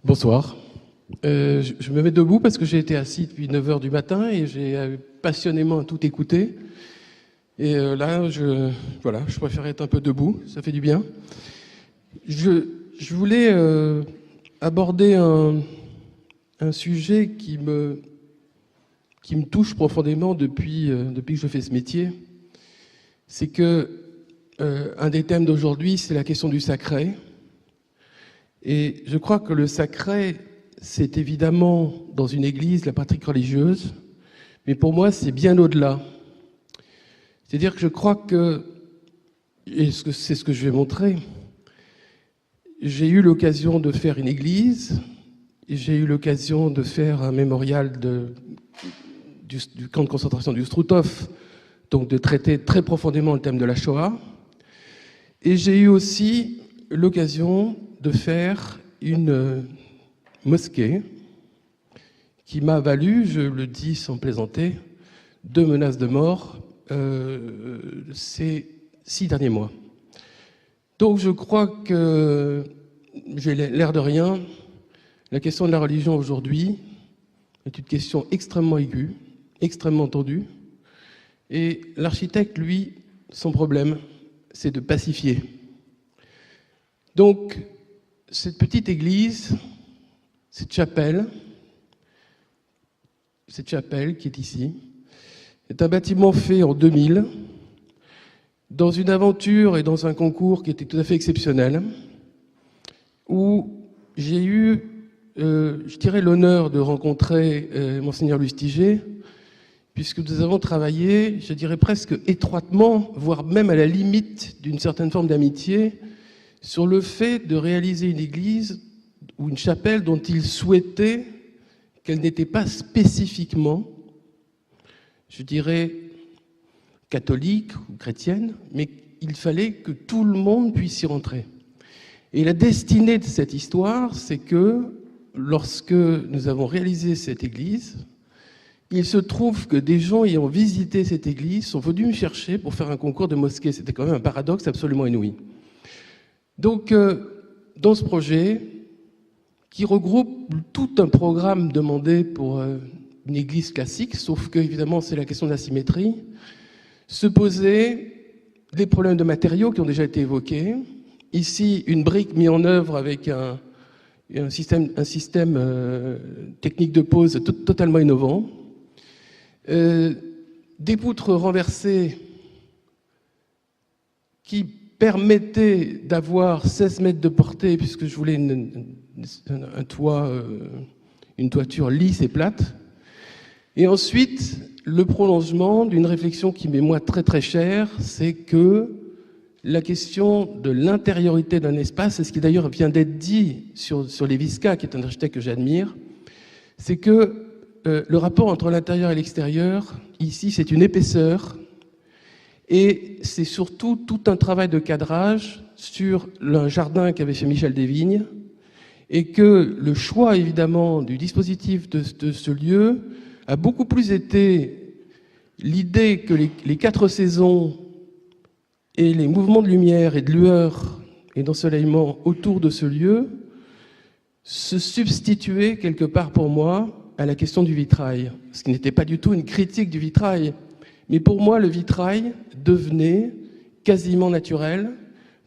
Bonsoir. Je me mets debout parce que j'ai été assis depuis 9 heures du matin et j'ai passionnément tout écouté. Et là, je préfère être un peu debout, ça fait du bien. Je voulais aborder un sujet qui me touche profondément depuis que je fais ce métier. C'est que un des thèmes d'aujourd'hui, c'est la question du sacré. Et je crois que le sacré, c'est évidemment dans une église la pratique religieuse, mais pour moi, c'est bien au-delà. C'est-à-dire que je crois que, et c'est ce que je vais montrer, j'ai eu l'occasion de faire une église, et j'ai eu l'occasion de faire un mémorial du camp de concentration du Struthof, donc de traiter très profondément le thème de la Shoah. Et j'ai eu aussi l'occasion de faire une mosquée qui m'a valu, je le dis sans plaisanter, 2 menaces de mort ces 6 derniers mois. Donc je crois que, j'ai l'air de rien, la question de la religion aujourd'hui est une question extrêmement aiguë, extrêmement tendue, et l'architecte, lui, son problème, c'est de pacifier. Donc, cette petite église, cette chapelle qui est ici, est un bâtiment fait en 2000, dans une aventure et dans un concours qui était tout à fait exceptionnel, où j'ai eu, je dirais, l'honneur de rencontrer Monseigneur Lustiger, puisque nous avons travaillé, je dirais presque étroitement, voire même à la limite d'une certaine forme d'amitié, sur le fait de réaliser une église ou une chapelle dont il souhaitait qu'elle n'était pas spécifiquement, je dirais, catholique ou chrétienne, mais il fallait que tout le monde puisse y rentrer. Et la destinée de cette histoire, c'est que lorsque nous avons réalisé cette église, il se trouve que des gens ayant visité cette église sont venus me chercher pour faire un concours de mosquée. C'était quand même un paradoxe absolument inouï. Donc, dans ce projet, qui regroupe tout un programme demandé pour une église classique, sauf que, évidemment, c'est la question de la symétrie, se posaient des problèmes de matériaux qui ont déjà été évoqués. Ici, une brique mise en œuvre avec un système technique de pose totalement innovant. Des poutres renversées qui permettaient d'avoir 16 mètres de portée, puisque je voulais un toit, une toiture lisse et plate. Et ensuite, le prolongement d'une réflexion qui m'est moi très très chère, c'est que la question de l'intériorité d'un espace, et ce qui d'ailleurs vient d'être dit sur Leviska, qui est un architecte que j'admire, c'est que le rapport entre l'intérieur et l'extérieur, ici, c'est une épaisseur, et c'est surtout tout un travail de cadrage sur un jardin qu'avait fait Michel Desvignes, et que le choix, évidemment, du dispositif de ce lieu a beaucoup plus été l'idée que les 4 saisons et les mouvements de lumière et de lueur et d'ensoleillement autour de ce lieu se substituaient quelque part pour moi à la question du vitrail, ce qui n'était pas du tout une critique du vitrail, mais pour moi le vitrail devenait quasiment naturel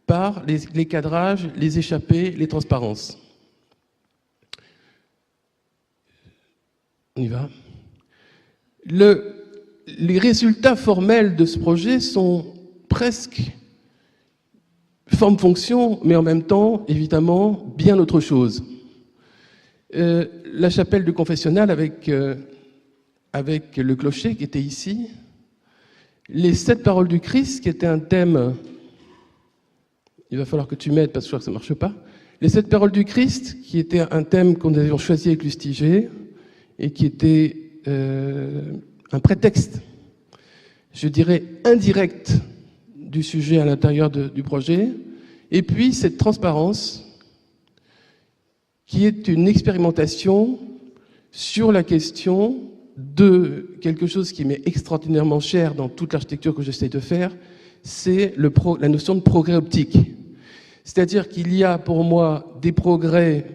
par les cadrages, les échappées, les transparences. On y va. Les résultats formels de ce projet sont presque forme-fonction, mais en même temps, évidemment, bien autre chose. La chapelle du confessionnal avec le clocher qui était ici, les 7 paroles du Christ qui était un thème, il va falloir que tu m'aides parce que je crois que ça ne marche pas, les 7 paroles du Christ qui était un thème qu'on avait choisi avec Lustiger et qui était un prétexte, je dirais indirect, du sujet à l'intérieur du projet, et puis cette transparence qui est une expérimentation sur la question de quelque chose qui m'est extraordinairement cher dans toute l'architecture que j'essaie de faire, c'est la notion de progrès optique. C'est-à-dire qu'il y a pour moi des progrès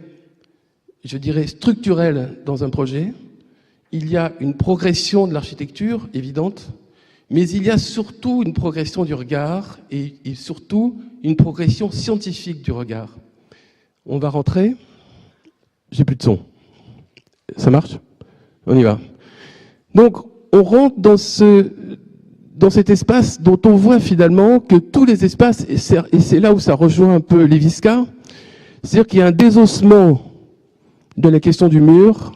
je dirais, structurelle dans un projet. Il y a une progression de l'architecture évidente, mais il y a surtout une progression du regard et surtout une progression scientifique du regard. On va rentrer. J'ai plus de son. Ça marche? On y va. Donc, on rentre dans cet espace dont on voit finalement que tous les espaces, et c'est là où ça rejoint un peu Léviska, c'est-à-dire qu'il y a un désossement de la question du mur,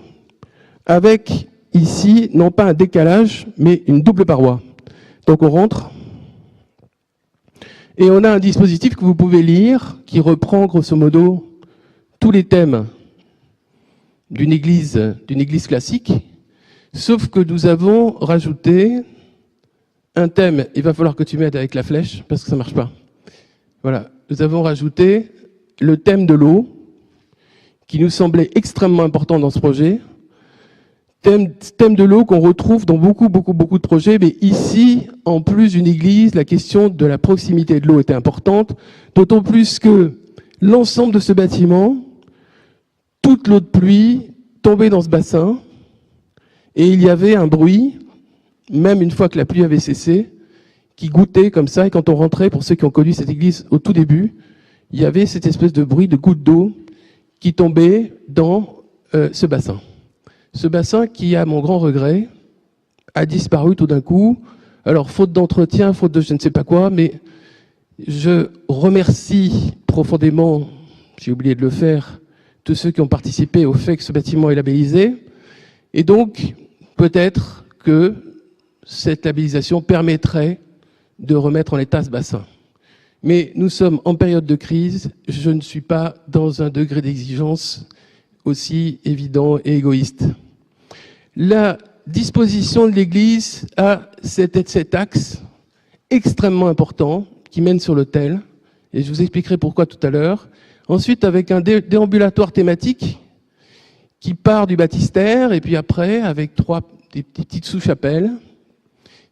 avec ici, non pas un décalage, mais une double paroi. Donc on rentre, et on a un dispositif que vous pouvez lire, qui reprend grosso modo tous les thèmes d'une église classique, sauf que nous avons rajouté un thème. Il va falloir que tu m'aides avec la flèche, parce que ça ne marche pas. Voilà, nous avons rajouté le thème de l'eau, qui nous semblait extrêmement important dans ce projet. Thème de l'eau qu'on retrouve dans beaucoup de projets, mais ici, en plus d'une église, la question de la proximité de l'eau était importante, d'autant plus que l'ensemble de ce bâtiment, toute l'eau de pluie tombait dans ce bassin, et il y avait un bruit, même une fois que la pluie avait cessé, qui goûtait comme ça, et quand on rentrait, pour ceux qui ont connu cette église au tout début, il y avait cette espèce de bruit de gouttes d'eau qui tombait dans ce bassin. Ce bassin qui, à mon grand regret, a disparu tout d'un coup. Alors, faute d'entretien, faute de je ne sais pas quoi, mais je remercie profondément, j'ai oublié de le faire, tous ceux qui ont participé au fait que ce bâtiment est labellisé. Et donc, peut-être que cette labellisation permettrait de remettre en état ce bassin. Mais nous sommes en période de crise, je ne suis pas dans un degré d'exigence aussi évident et égoïste. La disposition de l'Église a cet axe extrêmement important qui mène sur l'autel, et je vous expliquerai pourquoi tout à l'heure. Ensuite, avec un déambulatoire thématique qui part du baptistère, et puis après, avec des petites sous-chapelles.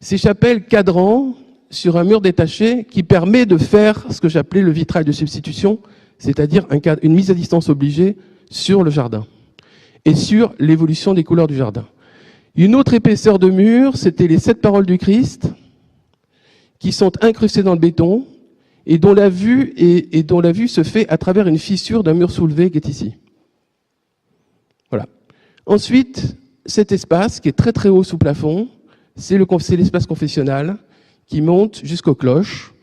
Ces chapelles cadrant sur un mur détaché qui permet de faire ce que j'appelais le vitrail de substitution, c'est-à-dire une mise à distance obligée sur le jardin et sur l'évolution des couleurs du jardin. Une autre épaisseur de mur, c'était les 7 paroles du Christ qui sont incrustées dans le béton et dont la vue se fait à travers une fissure d'un mur soulevé qui est ici. Voilà. Ensuite, cet espace qui est très très haut sous plafond, c'est l'espace confessionnal qui monte jusqu'aux cloches.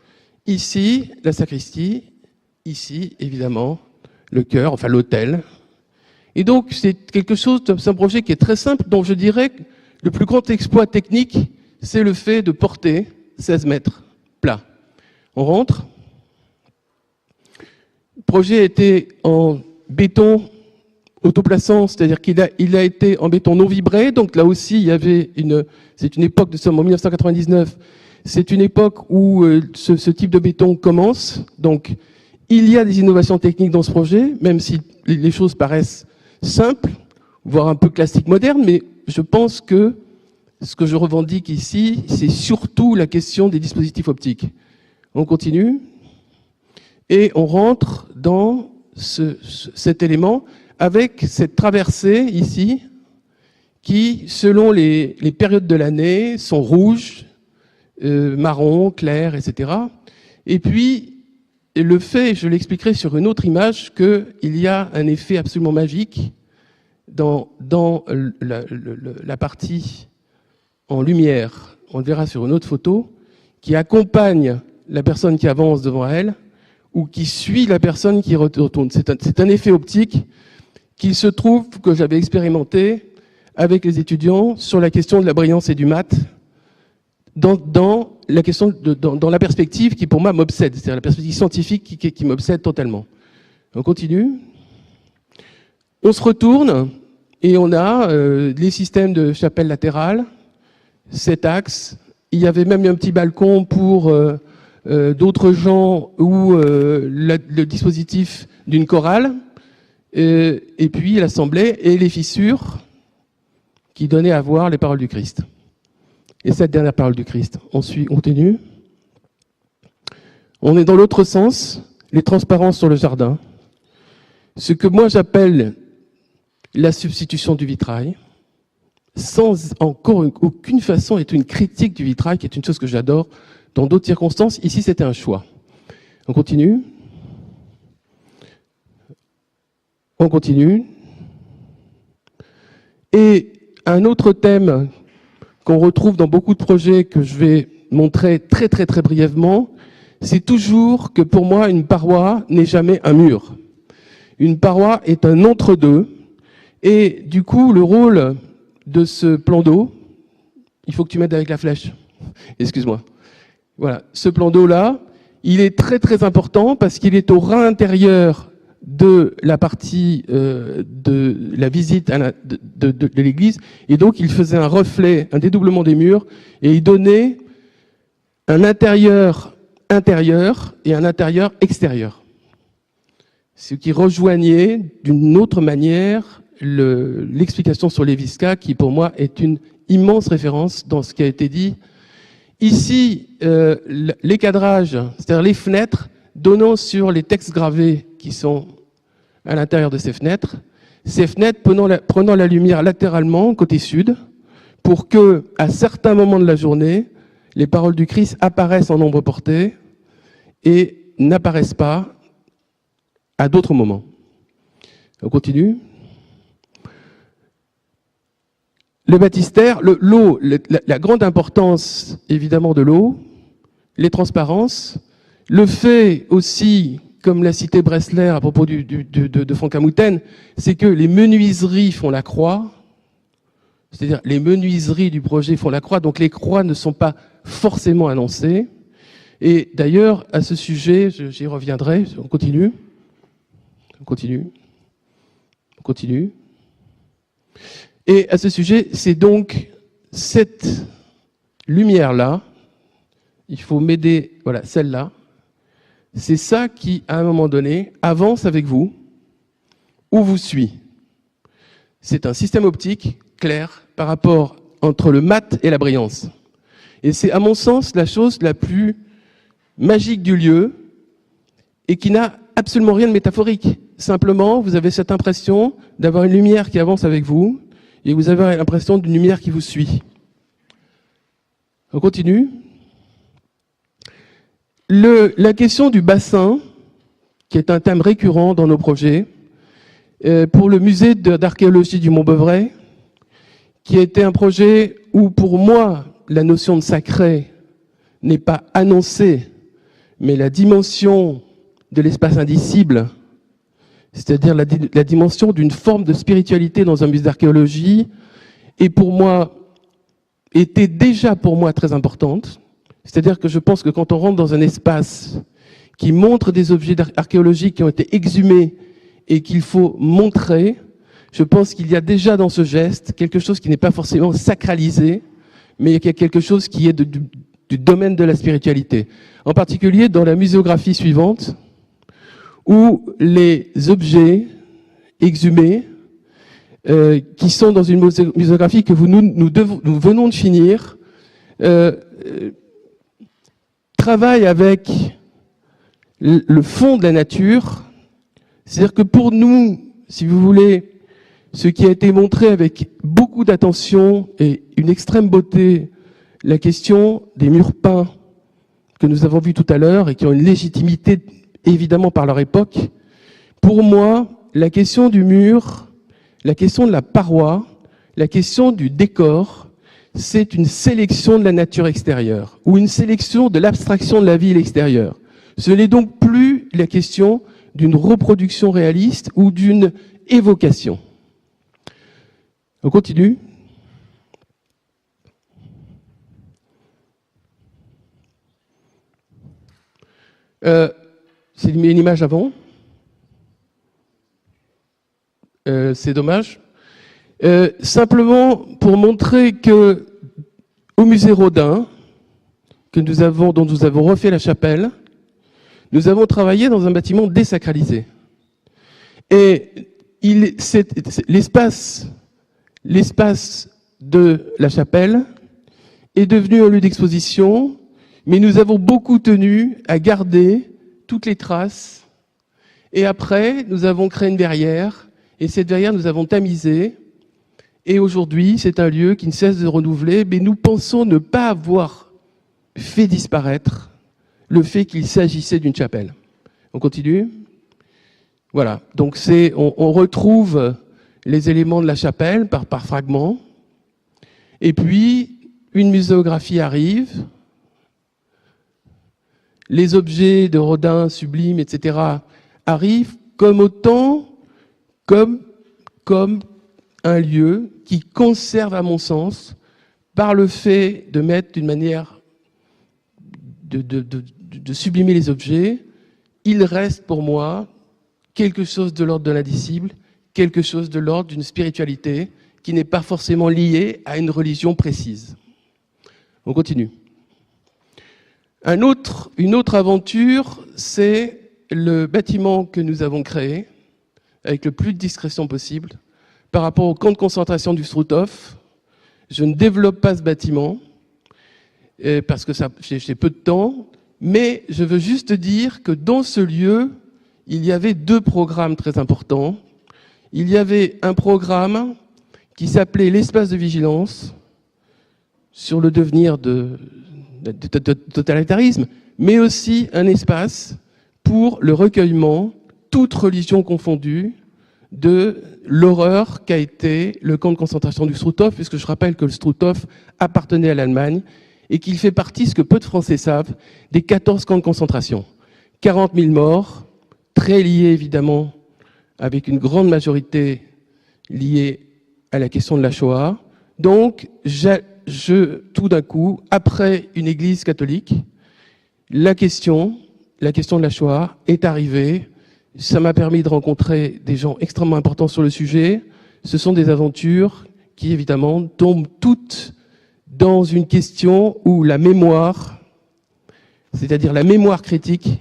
Ici, la sacristie. Ici, évidemment, le chœur, enfin l'autel. Et donc, c'est un projet qui est très simple, dont je dirais que le plus grand exploit technique, c'est le fait de porter 16 mètres plat. On rentre. Le projet était en béton autoplaçant, c'est-à-dire qu'il a été en béton non vibré. Donc là aussi, c'est une époque, nous sommes en 1999, c'est une époque où ce type de béton commence. Donc, il y a des innovations techniques dans ce projet, même si les choses paraissent simples, voire un peu classiques modernes, mais je pense que ce que je revendique ici, c'est surtout la question des dispositifs optiques. On continue, et on rentre dans cet élément avec cette traversée ici, qui, selon les périodes de l'année, sont rouges, marron, clair, etc. Et puis, le fait, je l'expliquerai sur une autre image, qu'il y a un effet absolument magique dans la partie en lumière, on le verra sur une autre photo, qui accompagne la personne qui avance devant elle ou qui suit la personne qui retourne. C'est un effet optique qu'il se trouve que j'avais expérimenté avec les étudiants sur la question de la brillance et du mat, dans la perspective qui pour moi m'obsède, c'est-à-dire la perspective scientifique qui m'obsède totalement. On continue. On se retourne et on a les systèmes de chapelle latérale, cet axe. Il y avait même un petit balcon pour d'autres gens ou le dispositif d'une chorale, et puis l'assemblée et les fissures qui donnaient à voir les paroles du Christ. Et cette dernière parole du Christ. On continue. On est dans l'autre sens, les transparences sur le jardin. Ce que moi j'appelle la substitution du vitrail, sans encore aucune façon être une critique du vitrail, qui est une chose que j'adore dans d'autres circonstances. Ici, c'était un choix. On continue. On continue. Et un autre thème qu'on retrouve dans beaucoup de projets que je vais montrer très très très brièvement, c'est toujours que pour moi, une paroi n'est jamais un mur. Une paroi est un entre-deux. Et du coup, le rôle de ce plan d'eau, il faut que tu m'aides avec la flèche. Excuse-moi. Voilà, ce plan d'eau-là, il est très très important parce qu'il est au rein intérieur de la partie de la visite de l'église. Et donc, il faisait un reflet, un dédoublement des murs, et il donnait un intérieur intérieur et un intérieur extérieur. Ce qui rejoignait d'une autre manière l'explication sur les Visca, qui pour moi est une immense référence dans ce qui a été dit. Ici, les cadrages, c'est-à-dire les fenêtres, donnant sur les textes gravés qui sont à l'intérieur de ces fenêtres prenant la lumière latéralement, côté sud, pour que, à certains moments de la journée, les paroles du Christ apparaissent en nombre porté et n'apparaissent pas à d'autres moments. On continue. Le baptistère, l'eau, la grande importance évidemment de l'eau, les transparences, le fait aussi, comme l'a cité Bressler à propos de Franck Amouten, c'est que les menuiseries font la croix, c'est-à-dire les menuiseries du projet font la croix, donc les croix ne sont pas forcément annoncées. Et d'ailleurs, à ce sujet, j'y reviendrai, on continue. On continue. On continue. Et à ce sujet, c'est donc cette lumière-là, il faut m'aider, voilà, celle-là, c'est ça qui, à un moment donné, avance avec vous, ou vous suit. C'est un système optique clair par rapport entre le mat et la brillance. Et c'est, à mon sens, la chose la plus magique du lieu et qui n'a absolument rien de métaphorique. Simplement, vous avez cette impression d'avoir une lumière qui avance avec vous et vous avez l'impression d'une lumière qui vous suit. On continue. La question du bassin, qui est un thème récurrent dans nos projets, pour le musée d'archéologie du Mont-Beuvray, qui a été un projet où, pour moi, la notion de sacré n'est pas annoncée, mais la dimension de l'espace indicible, c'est-à-dire la dimension d'une forme de spiritualité dans un musée d'archéologie, était déjà pour moi très importante. C'est-à-dire que je pense que quand on rentre dans un espace qui montre des objets archéologiques qui ont été exhumés et qu'il faut montrer, je pense qu'il y a déjà dans ce geste quelque chose qui n'est pas forcément sacralisé, mais qu'il y a quelque chose qui est du domaine de la spiritualité. En particulier dans la muséographie suivante, où les objets exhumés, qui sont dans une muséographie que nous venons de finir, travaillent avec le fond de la nature. C'est-à-dire que pour nous, si vous voulez, ce qui a été montré avec beaucoup d'attention et une extrême beauté, la question des murs peints que nous avons vus tout à l'heure et qui ont une légitimité évidemment par leur époque, pour moi, la question du mur, la question de la paroi, la question du décor, c'est une sélection de la nature extérieure ou une sélection de l'abstraction de la ville extérieure. Ce n'est donc plus la question d'une reproduction réaliste ou d'une évocation. On continue. C'est une image avant. C'est dommage. Simplement pour montrer que au musée Rodin, dont nous avons refait la chapelle, nous avons travaillé dans un bâtiment désacralisé. Et l'espace de la chapelle est devenu un lieu d'exposition, mais nous avons beaucoup tenu à garder toutes les traces. Et après, nous avons créé une verrière Et cette verrière, nous avons tamisé. Et aujourd'hui, c'est un lieu qui ne cesse de renouveler, mais nous pensons ne pas avoir fait disparaître le fait qu'il s'agissait d'une chapelle. On continue ? Voilà. Donc on retrouve les éléments de la chapelle par fragments. Et puis, une muséographie arrive. Les objets de Rodin, sublimes, etc., arrivent comme un lieu qui conserve, à mon sens, par le fait de mettre d'une manière de sublimer les objets, il reste pour moi quelque chose de l'ordre de l'indicible, quelque chose de l'ordre d'une spiritualité qui n'est pas forcément liée à une religion précise. On continue. Une autre aventure, c'est le bâtiment que nous avons créé, avec le plus de discrétion possible, par rapport au camp de concentration du Struthof. Je ne développe pas ce bâtiment, parce que j'ai peu de temps, mais je veux juste dire que dans ce lieu, il y avait 2 programmes très importants. Il y avait un programme qui s'appelait l'espace de vigilance, sur le devenir de totalitarisme, mais aussi un espace pour le recueillement, toute religion confondue, de l'horreur qu'a été le camp de concentration du Struthof, puisque je rappelle que le Struthof appartenait à l'Allemagne et qu'il fait partie, ce que peu de Français savent, des 14 camps de concentration. 40 000 morts, très liés évidemment, avec une grande majorité liée à la question de la Shoah. Donc, tout d'un coup, après une église catholique, la question de la Shoah est arrivée. Ça m'a permis de rencontrer des gens extrêmement importants sur le sujet. Ce sont des aventures qui, évidemment, tombent toutes dans une question où la mémoire, c'est-à-dire la mémoire critique,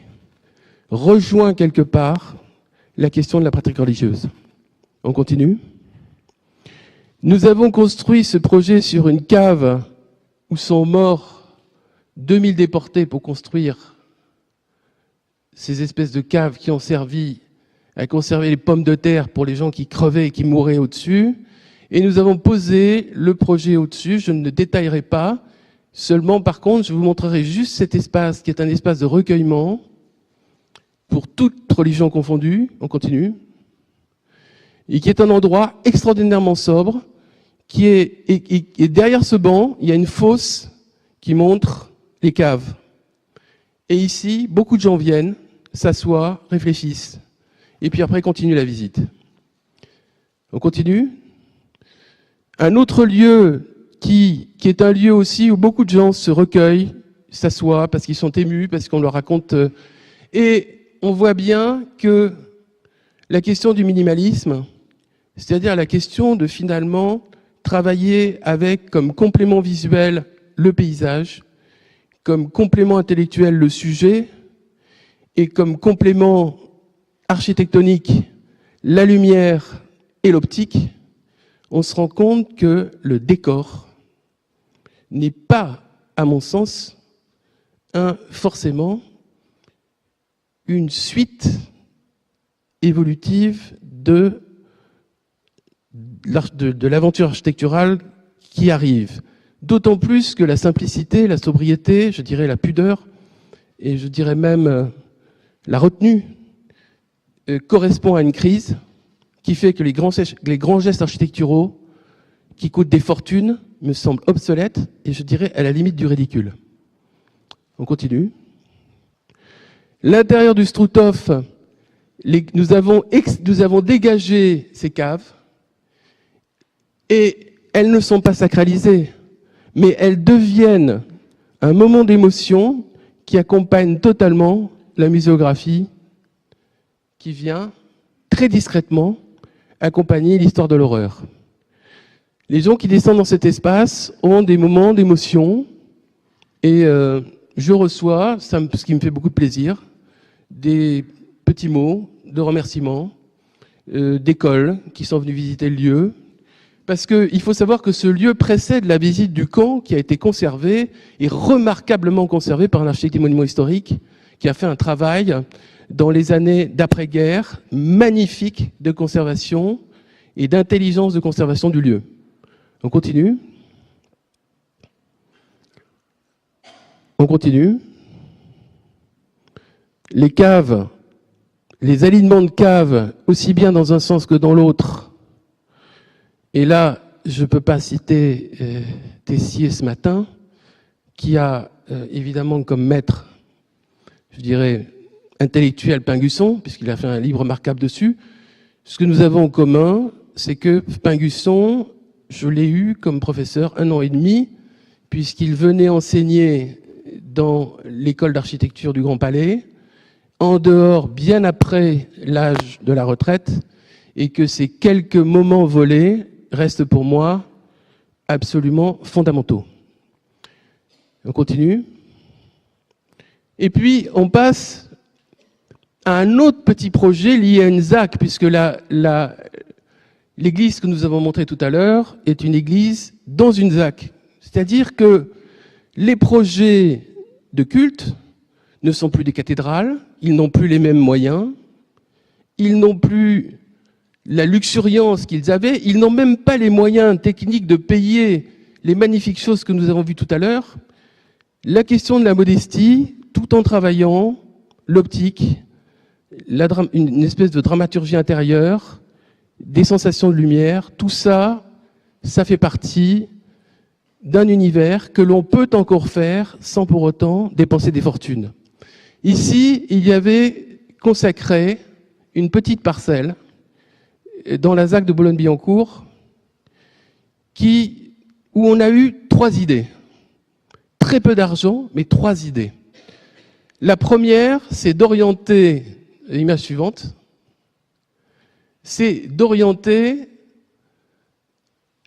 rejoint quelque part la question de la pratique religieuse. On continue ? Nous avons construit ce projet sur une cave où sont morts 2000 déportés pour construire ces espèces de caves qui ont servi à conserver les pommes de terre pour les gens qui crevaient et qui mouraient au-dessus. Et nous avons posé le projet au-dessus. Je ne détaillerai pas. Seulement, par contre, je vous montrerai juste cet espace qui est un espace de recueillement pour toute religion confondue. On continue. Et qui est un endroit extraordinairement sobre. Et derrière ce banc, il y a une fosse qui montre les caves. Et ici, beaucoup de gens viennent, s'assoient, réfléchissent, et puis après continuent la visite. On continue. Un autre lieu qui est un lieu aussi où beaucoup de gens se recueillent, s'assoient parce qu'ils sont émus, parce qu'on leur raconte. Et on voit bien que la question du minimalisme, c'est-à-dire la question de finalement travailler avec comme complément visuel le paysage, comme complément intellectuel le sujet, et comme complément architectonique la lumière et l'optique, on se rend compte que le décor n'est pas, à mon sens, forcément une suite évolutive de l'aventure architecturale qui arrive. D'autant plus que la simplicité, la sobriété, je dirais la pudeur, et je dirais même la retenue, correspond à une crise qui fait que les grands gestes architecturaux qui coûtent des fortunes me semblent obsolètes et je dirais à la limite du ridicule. On continue. L'intérieur du Struthof, nous avons dégagé ces caves et elles ne sont pas sacralisées, mais elles deviennent un moment d'émotion qui accompagne totalement la muséographie qui vient très discrètement accompagner l'histoire de l'horreur. Les gens qui descendent dans cet espace ont des moments d'émotion et je reçois, ce qui me fait beaucoup de plaisir, des petits mots de remerciements d'écoles qui sont venus visiter le lieu. Parce qu'il faut savoir que ce lieu précède la visite du camp qui a été conservé et remarquablement conservé par un architecte des monuments historiques qui a fait un travail dans les années d'après-guerre magnifique de conservation et d'intelligence de conservation du lieu. On continue. On continue. Les caves, les alignements de caves, aussi bien dans un sens que dans l'autre. Et là, je ne peux pas citer Tessier ce matin, qui a évidemment comme maître, je dirais, intellectuel Pingusson, puisqu'il a fait un livre remarquable dessus. Ce que nous avons en commun, c'est que Pingusson, je l'ai eu comme professeur 1 an et demi, puisqu'il venait enseigner dans l'école d'architecture du Grand Palais, en dehors, bien après l'âge de la retraite, et que ces quelques moments volés restent pour moi absolument fondamentaux. On continue. Et puis, on passe à un autre petit projet lié à une ZAC, puisque l'église que nous avons montrée tout à l'heure est une église dans une ZAC. C'est-à-dire que les projets de culte ne sont plus des cathédrales, ils n'ont plus les mêmes moyens, ils n'ont plus la luxuriance qu'ils avaient, ils n'ont même pas les moyens techniques de payer les magnifiques choses que nous avons vues tout à l'heure. La question de la modestie, tout en travaillant l'optique, une espèce de dramaturgie intérieure, des sensations de lumière, tout ça, ça fait partie d'un univers que l'on peut encore faire sans pour autant dépenser des fortunes. Ici, il y avait consacré une petite parcelle dans la ZAC de Boulogne-Billancourt où on a eu 3 idées. Très peu d'argent, mais 3 idées. La première, c'est d'orienter, l'image suivante, c'est d'orienter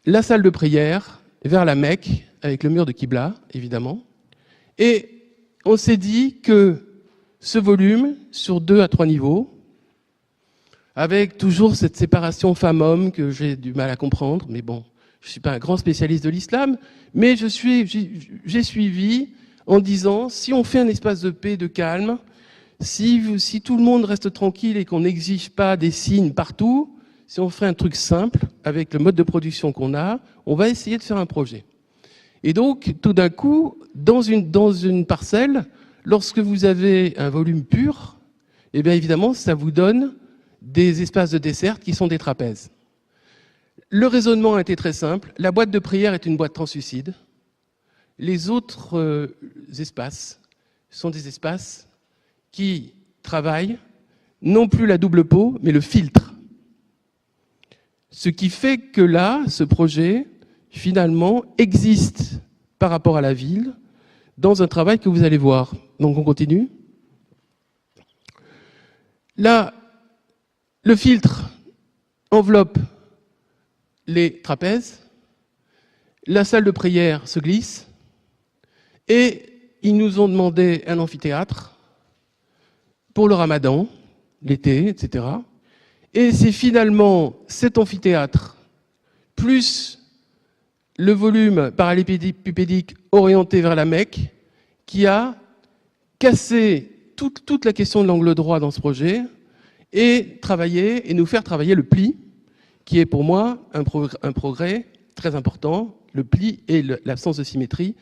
la salle de prière vers la Mecque, avec le mur de Qibla, évidemment. Et on s'est dit que ce volume, sur 2 à 3 niveaux, avec toujours cette séparation femmes-hommes que j'ai du mal à comprendre, mais bon, je ne suis pas un grand spécialiste de l'islam, mais j'ai suivi en disant, si on fait un espace de paix, de calme, si tout le monde reste tranquille et qu'on n'exige pas des signes partout, si on ferait un truc simple, avec le mode de production qu'on a, on va essayer de faire un projet. Et donc, tout d'un coup, dans une parcelle, lorsque vous avez un volume pur, eh bien évidemment, ça vous donne des espaces de desserte qui sont des trapèzes. Le raisonnement a été très simple. La boîte de prière est une boîte translucide. Les autres espaces sont des espaces qui travaillent non plus la double peau, mais le filtre. Ce qui fait que là, ce projet, finalement, existe par rapport à la ville dans un travail que vous allez voir. Donc on continue. Là, le filtre enveloppe les trapèzes, la salle de prière se glisse, et ils nous ont demandé un amphithéâtre pour le ramadan, l'été, etc. Et c'est finalement cet amphithéâtre, plus le volume parallélépipédique orienté vers la Mecque, qui a cassé toute la question de l'angle droit dans ce projet, et nous faire travailler le pli, qui est pour moi un progrès très important, le pli et l'absence de symétrie,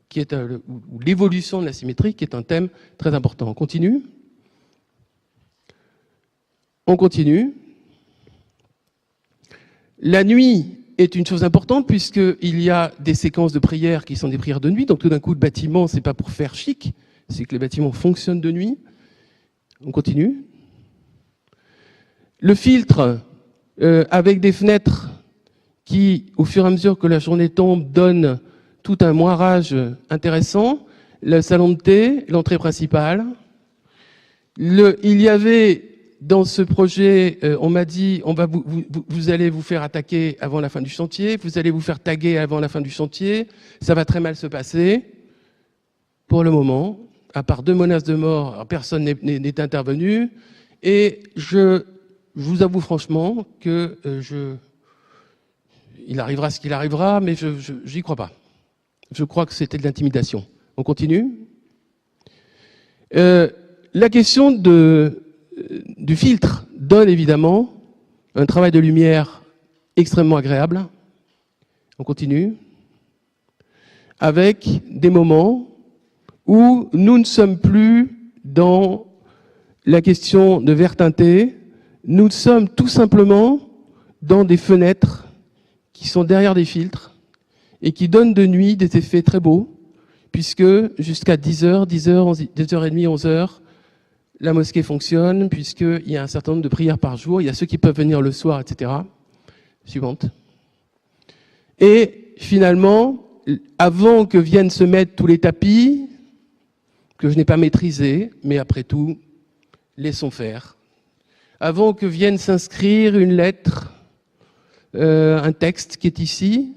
qui est ou l'évolution de la symétrie, qui est un thème très important. On continue. On continue. La nuit est une chose importante, puisqu'il y a des séquences de prières qui sont des prières de nuit, donc tout d'un coup, le bâtiment, c'est pas pour faire chic, c'est que les bâtiments fonctionnent de nuit. On continue. Le filtre, avec des fenêtres qui, au fur et à mesure que la journée tombe, donnent tout un moirage intéressant. Le salon de thé, l'entrée principale. Il y avait dans ce projet, on m'a dit, vous allez vous faire attaquer avant la fin du chantier, vous allez vous faire taguer avant la fin du chantier, ça va très mal se passer. Pour le moment, à part 2 menaces de mort, personne n'est intervenu. Et je vous avoue franchement que il arrivera ce qu'il arrivera, mais je n'y crois pas. Je crois que c'était de l'intimidation. On continue. La question du filtre donne évidemment un travail de lumière extrêmement agréable. On continue. Avec des moments où nous ne sommes plus dans la question de verre teinté, nous sommes tout simplement dans des fenêtres qui sont derrière des filtres et qui donnent de nuit des effets très beaux, puisque jusqu'à 10h, 10h30, 11h, la mosquée fonctionne, puisqu'il y a un certain nombre de prières par jour, il y a ceux qui peuvent venir le soir, etc. Suivante. Et finalement, avant que viennent se mettre tous les tapis, que je n'ai pas maîtrisés, mais après tout, laissons faire. Avant que vienne s'inscrire une lettre, un texte qui est ici,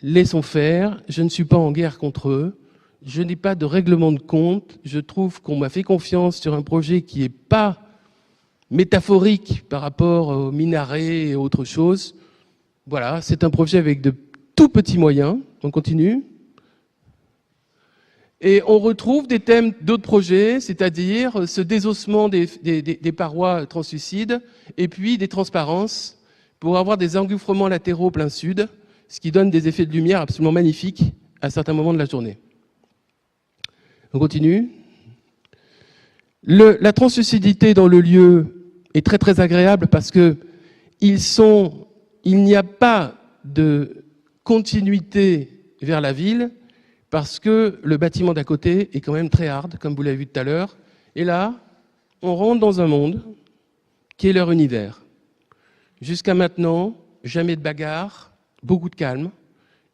laissons faire. Je ne suis pas en guerre contre eux. Je n'ai pas de règlement de compte. Je trouve qu'on m'a fait confiance sur un projet qui n'est pas métaphorique par rapport aux minarets et autre chose. Voilà, c'est un projet avec de tout petits moyens. On continue. Et on retrouve des thèmes d'autres projets, c'est-à-dire ce désossement des parois translucides et puis des transparences pour avoir des engouffrements latéraux plein sud, ce qui donne des effets de lumière absolument magnifiques à certains moments de la journée. On continue. La translucidité dans le lieu est très très agréable parce que il n'y a pas de continuité vers la ville, parce que le bâtiment d'à côté est quand même très hard, comme vous l'avez vu tout à l'heure. Et là, on rentre dans un monde qui est leur univers. Jusqu'à maintenant, jamais de bagarre, beaucoup de calme.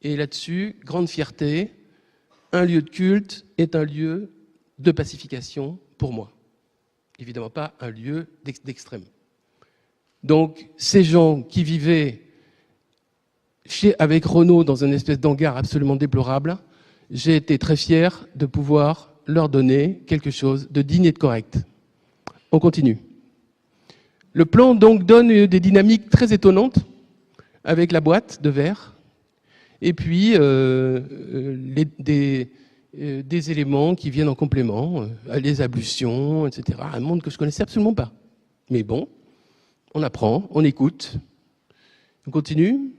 Et là-dessus, grande fierté. Un lieu de culte est un lieu de pacification pour moi. Évidemment pas un lieu d'extrême. Donc, ces gens qui vivaient avec Renaud dans une espèce d'hangar absolument déplorable, j'ai été très fier de pouvoir leur donner quelque chose de digne et de correct. On continue. Le plan donc donne des dynamiques très étonnantes avec la boîte de verre et puis des éléments qui viennent en complément, les ablutions, etc. Un monde que je connaissais absolument pas. Mais bon, on apprend, on écoute. On continue.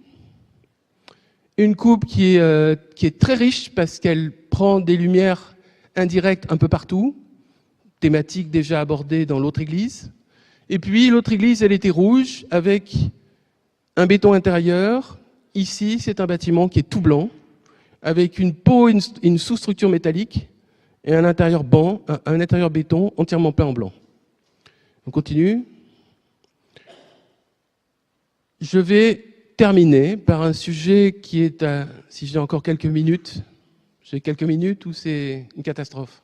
Une coupe qui est très riche parce qu'elle prend des lumières indirectes un peu partout, thématique déjà abordée dans l'autre église. Et puis l'autre église, elle était rouge avec un béton intérieur. Ici, c'est un bâtiment qui est tout blanc, avec une peau, une sous-structure métallique et un intérieur béton entièrement peint en blanc. On continue. Je vais terminer par un sujet qui est, si j'ai encore quelques minutes, j'ai quelques minutes ou c'est une catastrophe?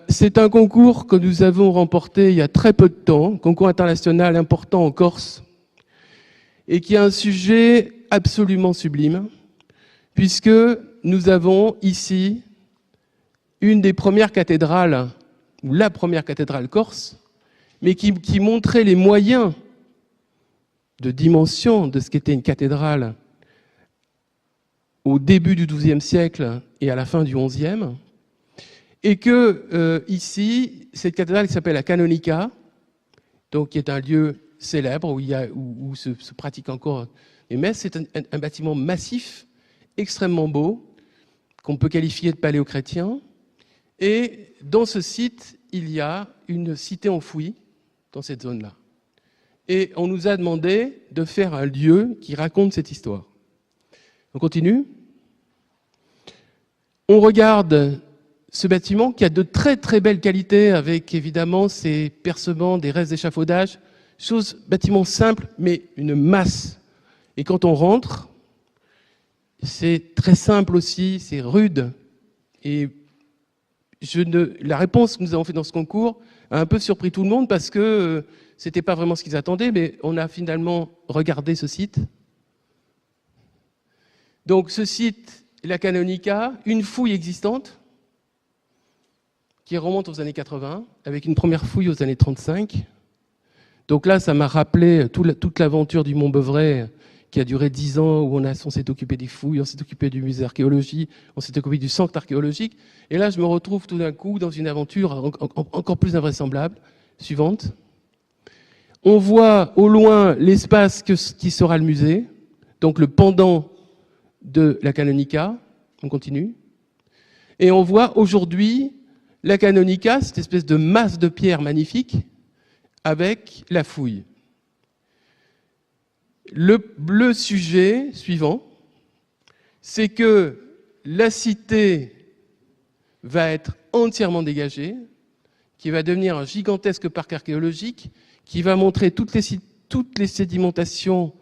C'est un concours que nous avons remporté il y a très peu de temps, concours international important en Corse, et qui est un sujet absolument sublime, puisque nous avons ici une des premières cathédrales, ou la première cathédrale corse, mais qui montrait les moyens de dimension de ce qu'était une cathédrale au début du XIIe siècle et à la fin du XIe, et que ici, cette cathédrale qui s'appelle la Canonica, donc qui est un lieu célèbre où se pratiquent encore les messes, c'est un bâtiment massif, extrêmement beau, qu'on peut qualifier de paléochrétien, et dans ce site, il y a une cité enfouie dans cette zone-là. Et on nous a demandé de faire un lieu qui raconte cette histoire. On continue. On regarde ce bâtiment qui a de très très belles qualités avec évidemment ses percements, des restes d'échafaudage, bâtiment simple mais une masse. Et quand on rentre, c'est très simple aussi, c'est rude. Et la réponse que nous avons faite dans ce concours a un peu surpris tout le monde parce que c'était pas vraiment ce qu'ils attendaient, mais on a finalement regardé ce site. Donc ce site, la Canonica, une fouille existante qui remonte aux années 80, avec une première fouille aux années 35. Donc là, ça m'a rappelé toute l'aventure du Mont-Beuvray qui a duré 10 ans, où on s'est occupé des fouilles, on s'est occupé du musée d'archéologie, on s'est occupé du centre archéologique. Et là, je me retrouve tout d'un coup dans une aventure encore plus invraisemblable. Suivante. On voit au loin l'espace qui sera le musée, donc le pendant de la Canonica. On continue. Et on voit aujourd'hui la Canonica, cette espèce de masse de pierre magnifique, avec la fouille. Le sujet suivant, c'est que la cité va être entièrement dégagée, qui va devenir un gigantesque parc archéologique, qui va montrer toutes les sédimentations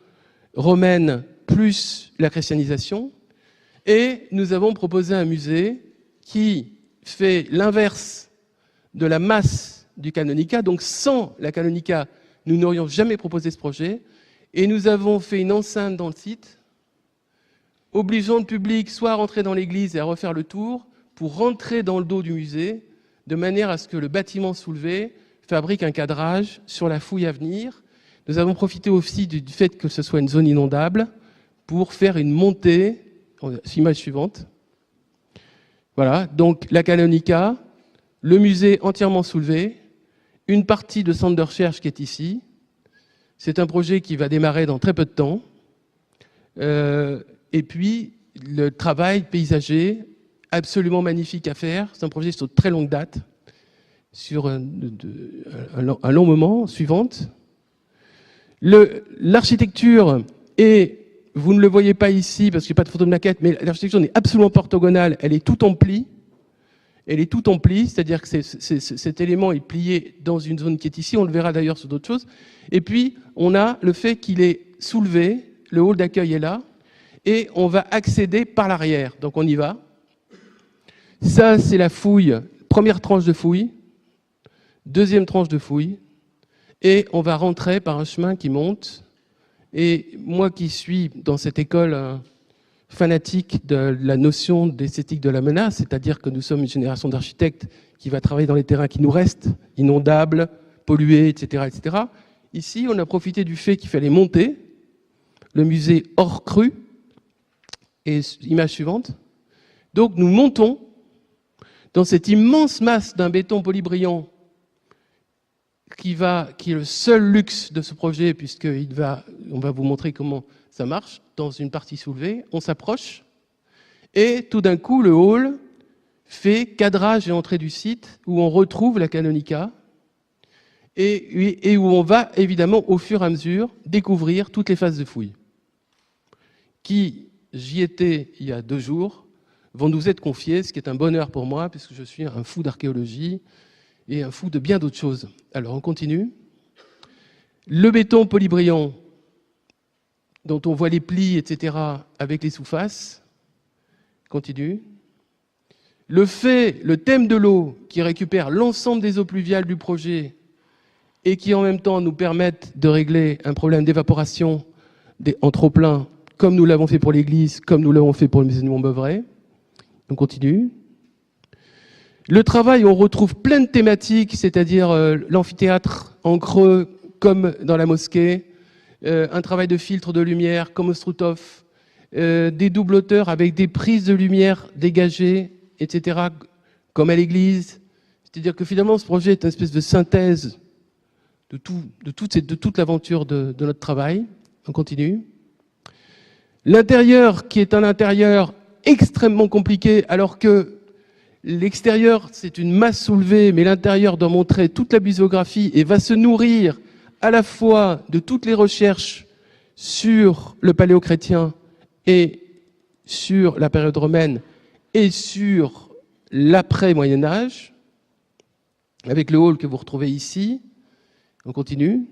romaines plus la christianisation. Et nous avons proposé un musée qui fait l'inverse de la masse du Canonica. Donc sans la Canonica, nous n'aurions jamais proposé ce projet. Et nous avons fait une enceinte dans le site, obligeant le public soit à rentrer dans l'église et à refaire le tour, pour rentrer dans le dos du musée, de manière à ce que le bâtiment soulevé fabrique un cadrage sur la fouille à venir. Nous avons profité aussi du fait que ce soit une zone inondable pour faire une montée. Image suivante. Voilà, donc la Canonica, le musée entièrement soulevé, une partie de centre de recherche qui est ici. C'est un projet qui va démarrer dans très peu de temps. Et puis, le travail paysager, absolument magnifique à faire. C'est un projet sur très longue date, sur un long moment, suivante. L'architecture est, vous ne le voyez pas ici parce qu'il n'y a pas de photo de maquette, mais l'architecture n'est absolument pas orthogonale, elle est tout en pli. Elle est tout en pli, c'est-à-dire que cet élément est plié dans une zone qui est ici, on le verra d'ailleurs sur d'autres choses. Et puis, on a le fait qu'il est soulevé, le hall d'accueil est là, et on va accéder par l'arrière. Donc on y va. Ça, c'est la fouille, première tranche de fouille, deuxième tranche de fouille, et on va rentrer par un chemin qui monte. Et moi qui suis dans cette école fanatique de la notion d'esthétique de la menace, c'est-à-dire que nous sommes une génération d'architectes qui va travailler dans les terrains qui nous restent, inondables, pollués, etc., etc. Ici, on a profité du fait qu'il fallait monter le musée hors crue. Et image suivante. Donc nous montons dans cette immense masse d'un béton polybrillant qui est le seul luxe de ce projet, puisqu'on va vous montrer comment ça marche, dans une partie soulevée. On s'approche, et tout d'un coup, le hall fait cadrage et entrée du site, où on retrouve la Canonica, et où on va, évidemment, au fur et à mesure, découvrir toutes les phases de fouille, qui, j'y étais il y a 2 jours, vont nous être confiées, ce qui est un bonheur pour moi, puisque je suis un fou d'archéologie, et un fou de bien d'autres choses. Alors, on continue. Le béton polybrillant, dont on voit les plis, etc., avec les sous-faces. Continue. Le thème de l'eau, qui récupère l'ensemble des eaux pluviales du projet et qui, en même temps, nous permettent de régler un problème d'évaporation en trop-plein, comme nous l'avons fait pour l'église, comme nous l'avons fait pour le musée de Montbeuvray. On continue. Le travail, on retrouve plein de thématiques, c'est-à-dire l'amphithéâtre en creux, comme dans la mosquée, un travail de filtre de lumière, comme au Struthof, des doubles hauteurs avec des prises de lumière dégagées, etc., comme à l'église. C'est-à-dire que finalement, ce projet est une espèce de synthèse de toute l'aventure de notre travail. On continue. L'intérieur, qui est un intérieur extrêmement compliqué, alors que l'extérieur, c'est une masse soulevée, mais l'intérieur doit montrer toute la bibliographie et va se nourrir à la fois de toutes les recherches sur le paléochrétien et sur la période romaine et sur l'après-Moyen-Âge, avec le hall que vous retrouvez ici. On continue.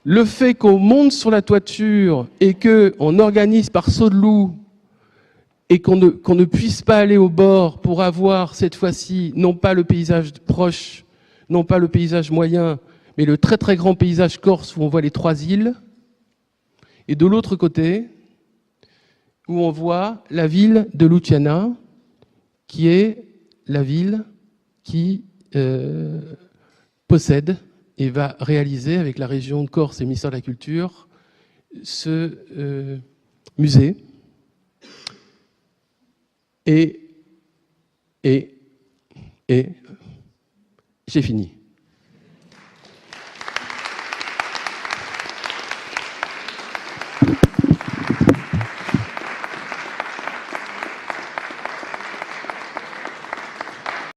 Le fait qu'on monte sur la toiture et qu'on organise par saut de loup et qu'on ne puisse pas aller au bord pour avoir cette fois-ci non pas le paysage proche, non pas le paysage moyen, mais le très très grand paysage corse où on voit les 3 îles, et de l'autre côté, où on voit la ville de Luciana, qui est la ville qui possède et va réaliser avec la région de Corse et le ministère de la Culture ce musée. Et j'ai fini.